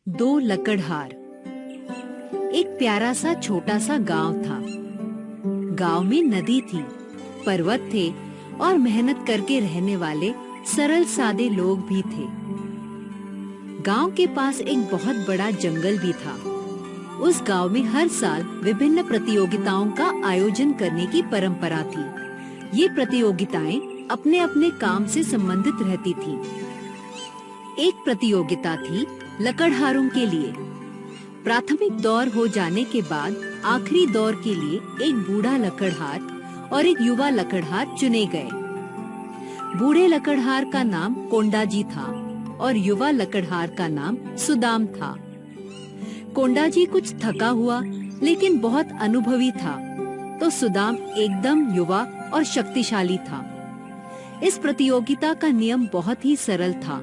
दो लकड़हार। एक प्यारा सा छोटा सा गांव था। गांव में नदी थी, पर्वत थे और मेहनत करके रहने वाले सरल सादे लोग भी थे। गांव के पास एक बहुत बड़ा जंगल भी था। उस गांव में हर साल विभिन्न प्रतियोगिताओं का आयोजन करने की परंपरा थी। ये प्रतियोगिताएं अपने अपने काम से संबंधित रहती थी। एक प्रतियोगिता थी लकड़हारों के लिए। प्राथमिक दौर हो जाने के बाद आखिरी दौर के लिए एक बूढ़ा लकड़हार और एक युवा लकड़हार चुने गए। बूढ़े लकड़हार का नाम कोंडाजी था और युवा लकड़हार का नाम सुदाम था। कोंडाजी कुछ थका हुआ लेकिन बहुत अनुभवी था, तो सुदाम एकदम युवा और शक्तिशाली था। इस प्रतियोगिता का नियम बहुत ही सरल था।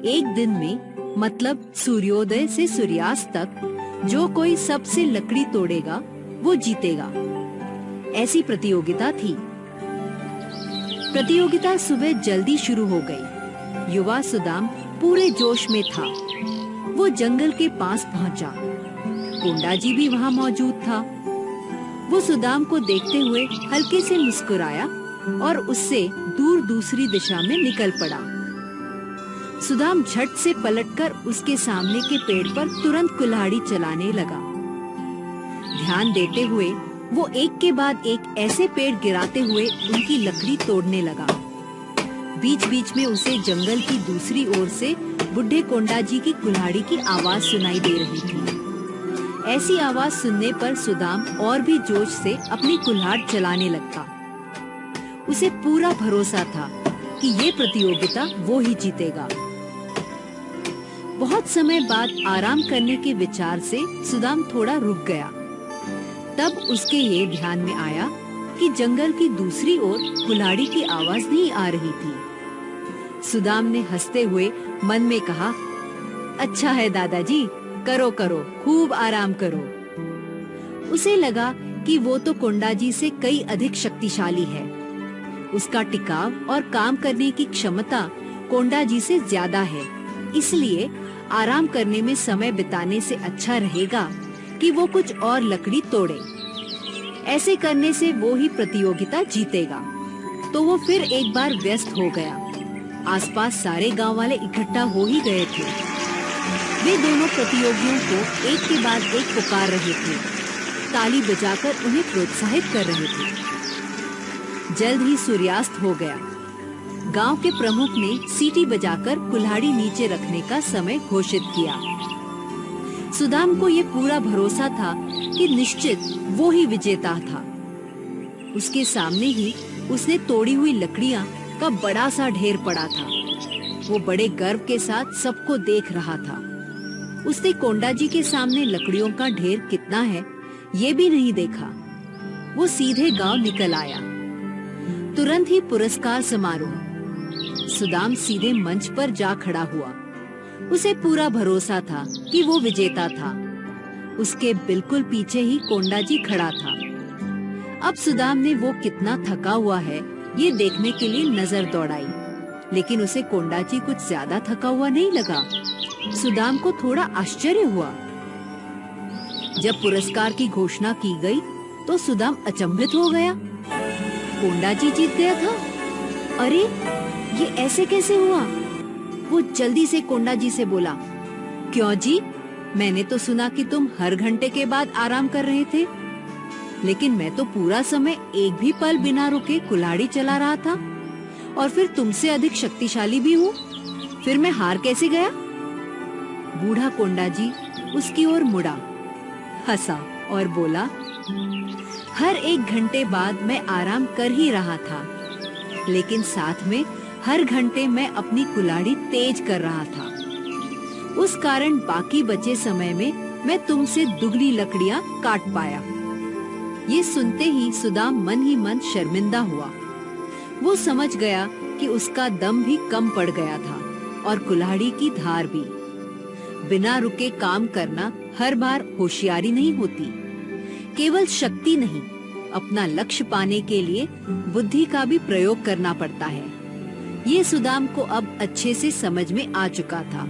एक दिन में मतलब सूर्योदय से सूर्यास्त तक जो कोई सबसे लकड़ी तोड़ेगा वो जीतेगा। ऐसी प्रतियोगिता थी। प्रतियोगिता सुबह जल्दी शुरू हो गई। युवा सुदाम पूरे जोश में था। वो जंगल के पास पहुंचा। कोंडाजी भी वहां मौजूद था। वो सुदाम को देखते हुए हल्के से मुस्कुराया और उससे दूर दूसरी दिशा में निकल पड़ा। सुदाम झट से पलटकर उसके सामने के पेड़ पर तुरंत कुल्हाड़ी चलाने लगा। ध्यान देते हुए वो एक के बाद एक ऐसे पेड़ गिराते हुए उनकी लकड़ी तोड़ने लगा। बीच बीच में उसे जंगल की दूसरी ओर से बुढ़े कोंडाजी की कुल्हाड़ी की आवाज सुनाई दे रही थी। ऐसी आवाज सुनने पर सुदाम और भी जोश से अपनी कुल्हाड़ चलाने लगता। उसे पूरा भरोसा था कि ये प्रतियोगिता वो ही जीतेगा। बहुत समय बाद आराम करने के विचार से सुदाम थोड़ा रुक गया। तब उसके ये ध्यान में आया कि जंगल की दूसरी ओर कुल्हाड़ी की आवाज नहीं आ रही थी। सुदाम ने हंसते हुए मन में कहा, अच्छा है दादाजी, करो करो, खूब आराम करो। उसे लगा कि वो तो कोंडाजी से कई अधिक शक्तिशाली है। उसका टिकाव और काम करने की क्षमता कोंडाजी से ज्यादा है। इसलिए आराम करने में समय बिताने से अच्छा रहेगा कि वो कुछ और लकड़ी तोड़े। ऐसे करने से वो ही प्रतियोगिता जीतेगा। तो वो फिर एक बार व्यस्त हो गया। आसपास सारे गांव वाले इकट्ठा हो ही गए थे। वे दोनों प्रतियोगियों को एक के बाद एक पुकार रहे थे, ताली बजाकर उन्हें प्रोत्साहित कर रहे थे। जल्द ही सूर्यास्त हो गया। गांव के प्रमुख ने सीटी बजाकर कुल्हाड़ी नीचे रखने का समय घोषित किया। सुदाम को ये पूरा भरोसा था कि निश्चित वो ही विजेता था। उसके सामने ही उसने तोड़ी हुई लकड़ियां का बड़ा सा ढेर पड़ा था। वो बड़े गर्व के साथ सबको देख रहा था। उसने कोंडाजी के सामने लकड़ियों का ढेर कितना है ये भी नहीं देखा। वो सीधे गांव निकल आया। तुरंत ही पुरस्कार समारोह। सुदाम सीधे मंच पर जा खड़ा हुआ। उसे पूरा भरोसा था कि वो विजेता था। उसके बिल्कुल पीछे ही कोंडाजी खड़ा था। अब सुदाम ने वो कितना थका हुआ है ये देखने के लिए नजर दौड़ाई, लेकिन उसे कोंडाजी कुछ ज्यादा थका हुआ नहीं लगा। सुदाम को थोड़ा आश्चर्य हुआ। जब पुरस्कार की घोषणा की गई तो सुदाम अचंभित हो गया। कोंडाजी जीत गया था। अरे ये ऐसे कैसे हुआ? वो जल्दी से कोंडाजी से बोला, क्यों जी, मैंने तो सुना कि तुम हर घंटे के बाद आराम कर रहे थे, लेकिन मैं तो पूरा समय एक भी पल बिना रुके कुल्हाड़ी चला रहा था और फिर तुमसे अधिक शक्तिशाली भी हूँ। फिर मैं हार कैसे गया? बूढ़ा कोंडाजी उसकी ओर मुड़ा, हंसा और बोला, हर एक घंटे बाद मैं आराम कर ही रहा था, लेकिन साथ में हर घंटे मैं अपनी कुल्हाड़ी तेज कर रहा था। उस कारण बाकी बचे समय में मैं तुमसे दुगनी लकड़ियां काट पाया। ये सुनते ही सुदाम मन ही मन शर्मिंदा हुआ। वो समझ गया कि उसका दम भी कम पड़ गया था और कुल्हाड़ी की धार भी। बिना रुके काम करना हर बार होशियारी नहीं होती। केवल शक्ति नहीं, अपना लक्ष्य पाने के लिए बुद्धि का भी प्रयोग करना पड़ता है। ये सुदाम को अब अच्छे से समझ में आ चुका था।